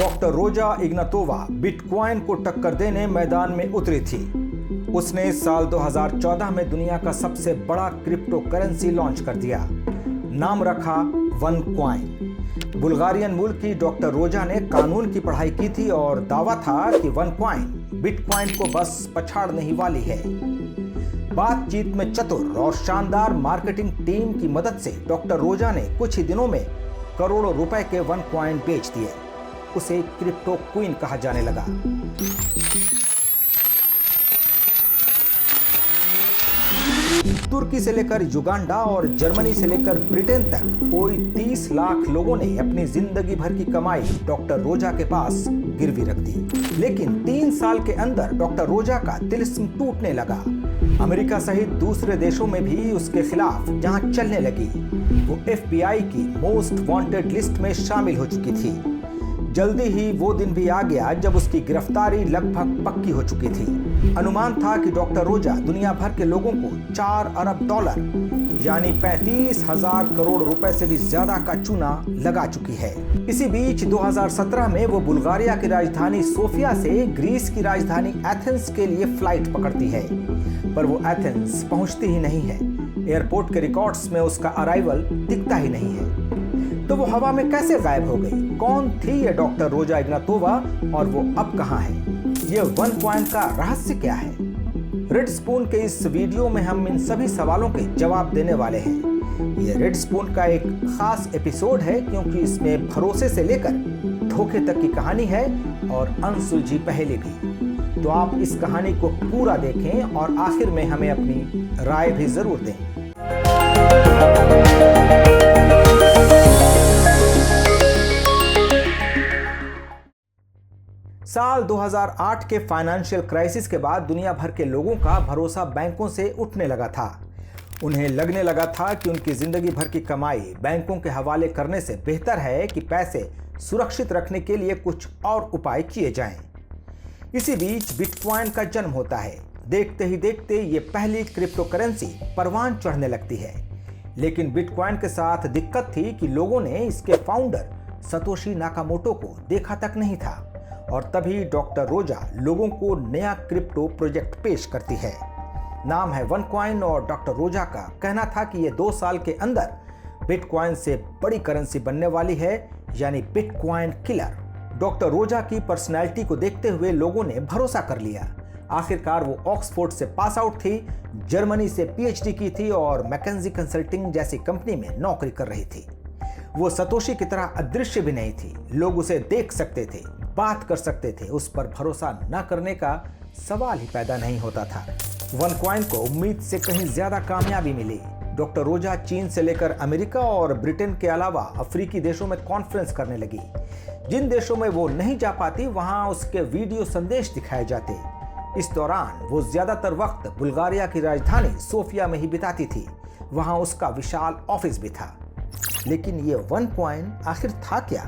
Doctor रोजा इग्नातोवा bitcoin को टक्कर देने मैदान में उतरी थी। उसने साल 2014 में दुनिया का सबसे बड़ा क्रिप्टो करेंसी लॉन्च कर दिया। नाम रखा OneCoin। बुल्गारियन मूल की डॉक्टर रोजा ने कानून की पढ़ाई की थी और दावा था कि OneCoin बिटकॉइन को बस पछाड़ने ही वाली है। बातचीत में चतुर और शानदार मार्केटिंग टीम की मदद से डॉक्टर रोजा ने कुछ ही दिनों में करोड़ों रुपए के OneCoin बेच दिए। उसे क्रिप्टो क्वीन कहा जाने लगा। तुर्की से लेकर युगांडा और जर्मनी से लेकर ब्रिटेन तक कोई 30 लाख लोगों ने अपनी जिंदगी भर की कमाई डॉक्टर रोजा के पास गिरवी रख दी। लेकिन 3 साल के अंदर डॉक्टर रोजा का तिलिस्म टूटने लगा। अमेरिका सहित दूसरे देशों में भी उसके खिलाफ जांच चलने लगी। वो FBI की मोस्ट वांटेड लिस्ट में शामिल हो चुकी थी। जल्दी ही वो दिन भी आ गया जब उसकी गिरफ्तारी लगभग पक्की हो चुकी थी। अनुमान था कि डॉक्टर रोजा दुनिया भर के लोगों को 4 अरब डॉलर यानी 35,000 करोड़ रुपए से भी ज्यादा का चूना लगा चुकी है। इसी बीच 2017 में वो बुल्गारिया की राजधानी सोफिया से ग्रीस की राजधानी एथेंस के लिए फ्लाइट पकड़ती है, पर वो एथेंस पहुंचती ही नहीं है। एयरपोर्ट के रिकॉर्ड्स में उसका अराइवल दिखता ही नहीं है। तो वो हवा में कैसे गायब हो गई? कौन थी ये डॉक्टर रोजा इग्नातोवा और वो अब कहां है? ये OneCoin का रहस्य क्या है? रेड स्पून के इस वीडियो में हम इन सभी सवालों के जवाब देने वाले हैं। ये रेड स्पून का एक खास एपिसोड है क्योंकि इसमें भरोसे से लेकर धोखे तक की कहानी है और अनसुलझी पहेली भी। तो आप इस कहानी को पूरा देखें और आखिर में हमें अपनी राय भी जरूर दें। साल 2008 के फाइनेंशियल क्राइसिस के बाद दुनिया भर के लोगों का भरोसा बैंकों से उठने लगा था। उन्हें लगने लगा था कि उनकी जिंदगी भर की कमाई बैंकों के हवाले करने से बेहतर है कि पैसे सुरक्षित रखने के लिए कुछ और उपाय किए जाएं। इसी बीच बिटकॉइन का जन्म होता है। देखते ही देखते ये पहली क्रिप्टो करेंसी परवान चढ़ने लगती है। लेकिन बिटकॉइन के साथ दिक्कत थी कि लोगों ने इसके फाउंडर सतोशी नाकामोटो को देखा तक नहीं था। और तभी डॉक्टर रोजा लोगों को नया क्रिप्टो प्रोजेक्ट पेश करती है। नाम है OneCoin और डॉक्टर रोजा का कहना था कि ये 2 साल के अंदर बिटकॉइन से बड़ी करेंसी बनने वाली है, यानी बिटकॉइन किलर। डॉक्टर रोजा की पर्सनैलिटी को देखते हुए लोगों ने भरोसा कर लिया। आखिरकार वो ऑक्सफोर्ड से पास आउट थी, जर्मनी से PhD की थी और मैकेंजी कंसल्टिंग जैसी कंपनी में नौकरी कर रही थी। वो सतोशी की तरह अदृश्य भी नहीं थी। लोग उसे देख सकते थे, बात कर सकते थे। उस पर भरोसा न करने का सवाल ही पैदा नहीं होता था। OneCoin को उम्मीद से कहीं ज्यादा कामयाबी मिली। डॉक्टर रोजा चीन से लेकर अमेरिका और ब्रिटेन के अलावा अफ्रीकी देशों में कॉन्फ्रेंस करने लगी। जिन देशों में वो नहीं जा पाती वहां उसके वीडियो संदेश दिखाए जाते। इस दौरान वो ज्यादातर वक्त बुल्गारिया की राजधानी सोफिया में ही बिताती थी। वहां उसका विशाल ऑफिस भी था। लेकिन ये OneCoin आखिर था क्या?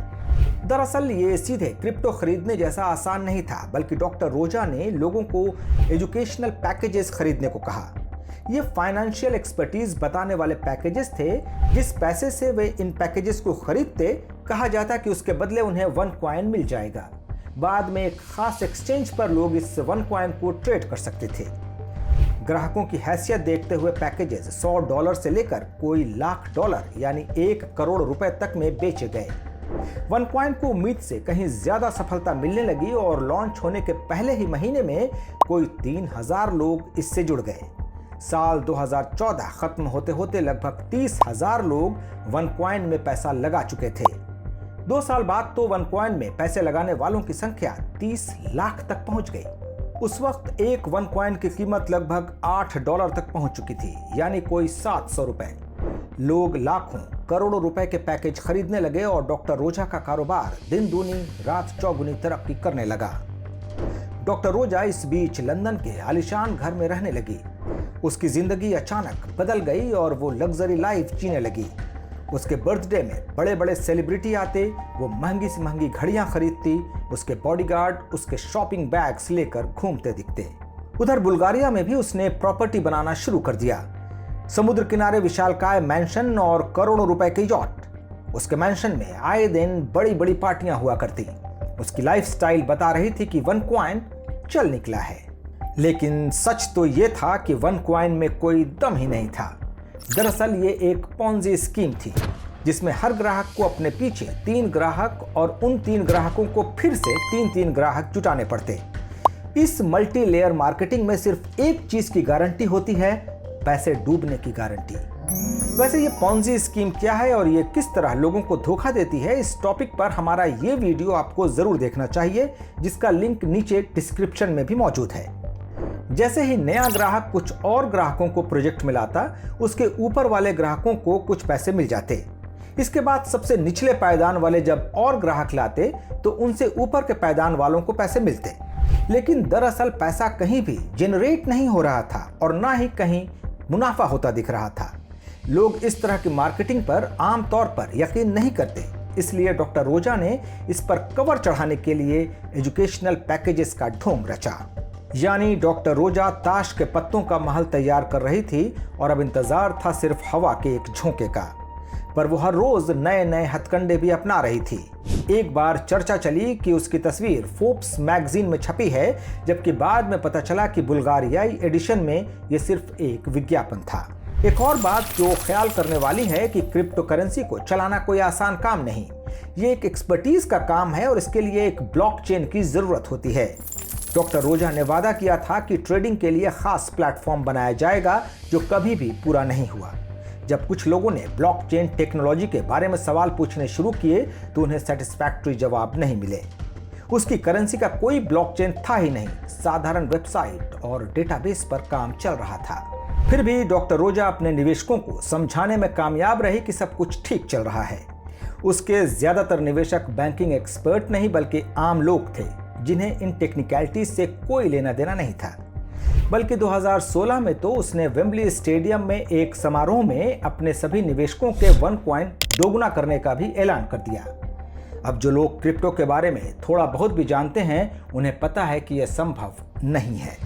दरअसल ये सीधे क्रिप्टो खरीदने जैसा आसान नहीं था, बल्कि डॉक्टर रोजा ने लोगों को एजुकेशनल पैकेजेस खरीदने को कहा। ये फाइनेंशियल एक्सपर्टीज बताने वाले पैकेजेस थे। जिस पैसे से वे इन पैकेजेस को खरीदते, कहा जाता कि उसके बदले उन्हें OneCoin मिल जाएगा। बाद में एक खास एक्सचेंज पर लोग इस OneCoin को ट्रेड कर सकते थे। ग्राहकों की हैसियत देखते हुए पैकेजेस $100 से लेकर कोई लाख डॉलर यानी 1 करोड़ रुपए तक में बेचे गए। OneCoin को उम्मीद से कहीं ज्यादा सफलता मिलने लगी और लॉन्च होने के पहले ही महीने में कोई 3000 लोग इससे जुड़ गए। साल 2014 खत्म होते होते लगभग 30,000 लोग OneCoin में पैसा लगा चुके थे। 2 साल बाद तो OneCoin में पैसे लगाने वालों की संख्या 30 लाख तक पहुंच गई। उस वक्त एक OneCoin की कीमत लगभग $8 तक पहुंच चुकी थी, यानी कोई 700 रुपए। लोग लाखों करोड़ों रुपए के पैकेज खरीदने लगे और डॉक्टर रोजा का कारोबार दिन दूनी रात चौगुनी तरक्की करने लगा। डॉक्टर रोजा इस बीच लंदन के आलीशान घर में रहने लगी। उसकी जिंदगी अचानक बदल गई और वो लग्जरी लाइफ जीने लगी। उसके बर्थडे में बड़े बड़े सेलिब्रिटी आते, वो महंगी से महंगी घड़ियां खरीदती, उसके बॉडीगार्ड उसके शॉपिंग बैग्स लेकर घूमते दिखते। उधर बुल्गारिया में भी उसने प्रॉपर्टी बनाना शुरू कर दिया। समुद्र किनारे विशालकाय मैंशन और करोड़ों रुपए के यॉट। उसके मैंशन में आए दिन बड़ी बड़ी पार्टियां हुआ करती। उसकी लाइफस्टाइल बता रही थी कि वन कॉइन चल निकला है। लेकिन सच तो ये था कि वन कॉइन में कोई दम ही नहीं था। दरअसल ये एक पॉन्जी स्कीम थी जिसमें हर ग्राहक को अपने पीछे 3 ग्राहक और उन 3 ग्राहकों को फिर से 3 ग्राहक जुटाने पड़ते। इस मल्टी लेयर मार्केटिंग में सिर्फ एक चीज की गारंटी होती है, पैसे डूबने की गारंटी। वैसे ये पॉन्जी स्कीम क्या है और ये किस तरह लोगों को धोखा देती है, इस टॉपिक पर हमारा ये वीडियो आपको जरूर देखना चाहिए, जिसका लिंक नीचे डिस्क्रिप्शन में भी मौजूद है। जैसे ही नया ग्राहक कुछ और ग्राहकों को प्रोजेक्ट में लाता, उसके ऊपर वाले ग्राहकों को कुछ पैसे मिल जाते। इसके बाद सबसे निचले पायदान वाले जब और ग्राहक लाते तो उनसे ऊपर के पायदान वालों को पैसे मिलते। लेकिन दरअसल पैसा कहीं भी जनरेट नहीं हो रहा था और ना ही कहीं मुनाफा होता दिख रहा था। लोग इस तरह की मार्केटिंग पर आमतौर पर यकीन नहीं करते, इसलिए डॉक्टर रोजा ने इस पर कवर चढ़ाने के लिए एजुकेशनल पैकेजेस का ढोंग रचा। यानी डॉक्टर रोजा ताश के पत्तों का महल तैयार कर रही थी और अब इंतजार था सिर्फ हवा के एक झोंके का। पर वो हर रोज नए नए हथकंडे भी अपना रही थी। एक बार चर्चा चली कि उसकी तस्वीर फोर्ब्स मैगजीन में छपी है, जबकि बाद में पता चला कि बुल्गारियाई एडिशन में ये सिर्फ एक विज्ञापन था। एक और बात जो ख्याल करने वाली है कि क्रिप्टो करेंसी को चलाना कोई आसान काम नहीं। ये एक एक्सपर्टीज का काम है और इसके लिए एक ब्लॉकचेन की जरूरत होती है। डॉक्टर रोजा ने वादा किया था कि ट्रेडिंग के लिए खास प्लेटफॉर्म बनाया जाएगा, जो कभी भी पूरा नहीं हुआ। जब कुछ लोगों ने ब्लॉकचेन टेक्नोलॉजी के बारे में सवाल पूछने शुरू किए तो उन्हें सेटिस्फैक्टरी जवाब नहीं मिले। उसकी करेंसी का कोई ब्लॉकचेन था ही नहीं, साधारण वेबसाइट और डेटाबेस पर काम चल रहा था। फिर भी डॉक्टर रोजा अपने निवेशकों को समझाने में कामयाब रही कि सब कुछ ठीक चल रहा है। उसके ज्यादातर निवेशक बैंकिंग एक्सपर्ट नहीं बल्कि आम लोग थे, जिन्हें इन टेक्निकलिटीज से कोई लेना देना नहीं था। बल्कि 2016 में तो उसने वेम्बली स्टेडियम में एक समारोह में अपने सभी निवेशकों के वन कॉइन दोगुना करने का भी ऐलान कर दिया। अब जो लोग क्रिप्टो के बारे में थोड़ा बहुत भी जानते हैं, उन्हें पता है कि यह संभव नहीं है।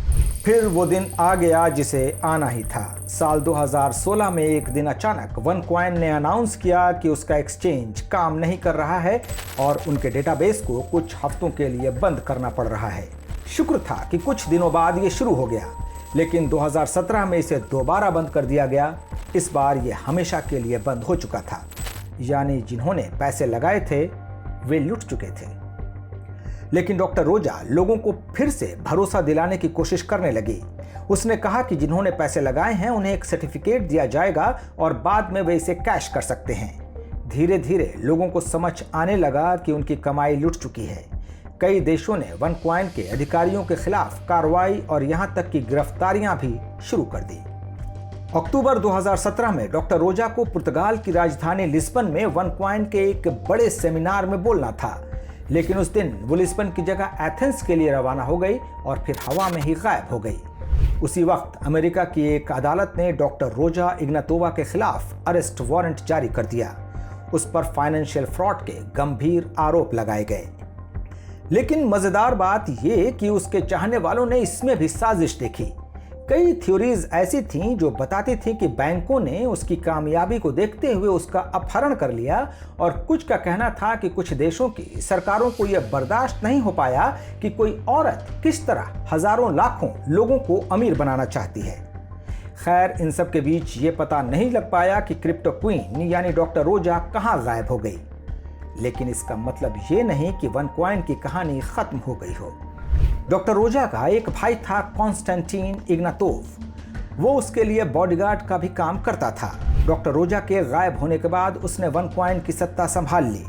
फिर वो दिन आ गया जिसे आना ही था। साल 2016 में एक दिन अचानक वन कॉइन ने अनाउंस किया कि उसका एक्सचेंज काम नहीं कर रहा है और उनके डेटाबेस को कुछ हफ्तों के लिए बंद करना पड़ रहा है। शुक्र था कि कुछ दिनों बाद ये शुरू हो गया, लेकिन 2017 में इसे दोबारा बंद कर दिया गया। इस बार ये हमेशा के लिए बंद हो चुका था, यानी जिन्होंने पैसे लगाए थे वे लुट चुके थे। लेकिन डॉक्टर रोजा लोगों को फिर से भरोसा दिलाने की कोशिश करने लगी। उसने कहा कि जिन्होंने पैसे लगाए हैं उन्हें एक सर्टिफिकेट दिया जाएगा और बाद में वे इसे कैश कर सकते हैं। धीरे धीरे लोगों को समझ आने लगा कि उनकी कमाई लुट चुकी है। कई देशों ने वन कॉइन के अधिकारियों के खिलाफ कार्रवाई और यहां तक कि गिरफ्तारियां भी शुरू कर दी। अक्टूबर 2017 में डॉक्टर रोजा को पुर्तगाल की राजधानी लिस्बन में वन कॉइन के एक बड़े सेमिनार में बोलना था, लेकिन उस दिन वो लिस्बन की जगह एथेंस के लिए रवाना हो गई और फिर हवा में ही गायब हो गई। उसी वक्त अमेरिका की एक अदालत ने डॉक्टर रोजा इग्नातोवा के खिलाफ अरेस्ट वारंट जारी कर दिया। उस पर फाइनेंशियल फ्रॉड के गंभीर आरोप लगाए गए। लेकिन मजेदार बात यह कि उसके चाहने वालों ने इसमें भी साजिश देखी। कई थ्योरीज ऐसी थीं जो बताती थीं कि बैंकों ने उसकी कामयाबी को देखते हुए उसका अपहरण कर लिया, और कुछ का कहना था कि कुछ देशों की सरकारों को यह बर्दाश्त नहीं हो पाया कि कोई औरत किस तरह हजारों लाखों लोगों को अमीर बनाना चाहती है। खैर, इन सब के बीच ये पता नहीं लग पाया कि क्रिप्टो क्वीन यानी डॉक्टर रोजा कहाँ गायब हो गई। लेकिन इसका मतलब ये नहीं कि वन कॉइन की कहानी खत्म हो गई हो। डॉक्टर रोजा का एक भाई था कॉन्स्टेंटीन इग्नातोव। वो उसके लिए बॉडीगार्ड का भी काम करता था। डॉक्टर रोजा के गायब होने के बाद उसने वन कॉइन की सत्ता संभाल ली।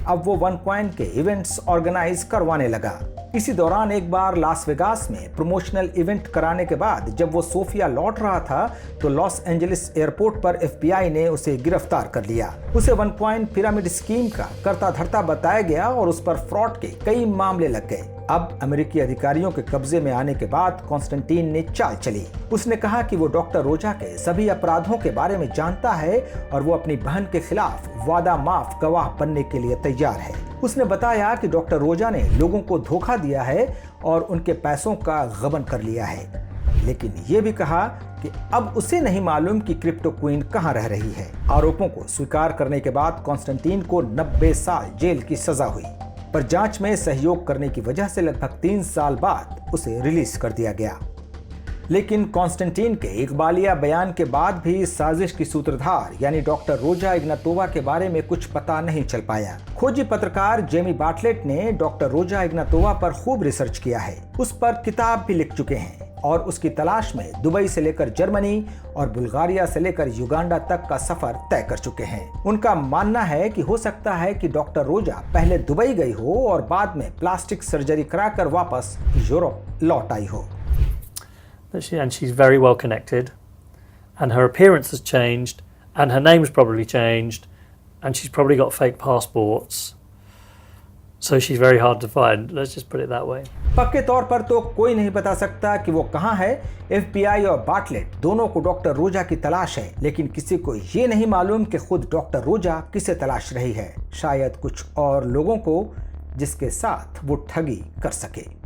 अब वो वन कॉइन के इवेंट्स ऑर्गेनाइज करवाने लगा। इसी दौरान एक बार लास वेगास में प्रमोशनल इवेंट कराने के बाद जब वो सोफिया लौट रहा था तो लॉस एंजलिस एयरपोर्ट पर FBI ने उसे गिरफ्तार कर लिया। उसे वन कॉइन पिरामिड स्कीम का करता धरता बताया गया और उस पर फ्रॉड के कई मामले लग गए। अब अमेरिकी अधिकारियों के कब्जे में आने के बाद कॉन्स्टेंटीन ने चाल चली। उसने कहा कि वो डॉक्टर रोजा के सभी अपराधों के बारे में जानता है और वो अपनी बहन के खिलाफ वादा माफ गवाह बनने के लिए तैयार है। उसने बताया कि डॉक्टर रोजा ने लोगों को धोखा दिया है और उनके पैसों का गबन कर लिया है, लेकिन ये भी कहा कि अब उसे नहीं मालूम कि क्रिप्टो क्वीन कहां रह रही है। आरोपों को स्वीकार करने के बाद कॉन्स्टेंटीन को 90 साल जेल की सजा हुई। पर जांच में सहयोग करने की वजह से लगभग 3 साल बाद उसे रिलीज कर दिया गया। लेकिन कॉन्स्टेंटीन के इकबालिया बयान के बाद भी इस साजिश की सूत्रधार यानी डॉक्टर रोजा इग्नातोवा के बारे में कुछ पता नहीं चल पाया। खोजी पत्रकार जेमी बार्टलेट ने डॉक्टर रोजा इग्नातोवा पर खूब रिसर्च किया है, उस पर किताब भी लिख चुके हैं और उसकी तलाश में दुबई से लेकर जर्मनी और बुल्गारिया से लेकर युगांडा तक का सफर तय कर चुके हैं। उनका मानना है कि हो सकता है कि डॉक्टर रोजा पहले दुबई गई हो और बाद में प्लास्टिक सर्जरी कराकर वापस यूरोप लौट आई हो। And she's very well connected, and her appearance has changed, and her name's probably changed, and she's probably got fake passports, so she's very hard to find. Let's just put it that way. पक्के तौर पर तो कोई नहीं बता सकता कि वो कहाँ है। FBI और बार्टलेट दोनों को डॉक्टर रोजा की तलाश है, लेकिन किसी को ये नहीं मालूम कि खुद डॉक्टर रोजा किसे तलाश रही है। शायद कुछ और लोगों को जिसके साथ वो ठगी कर सके।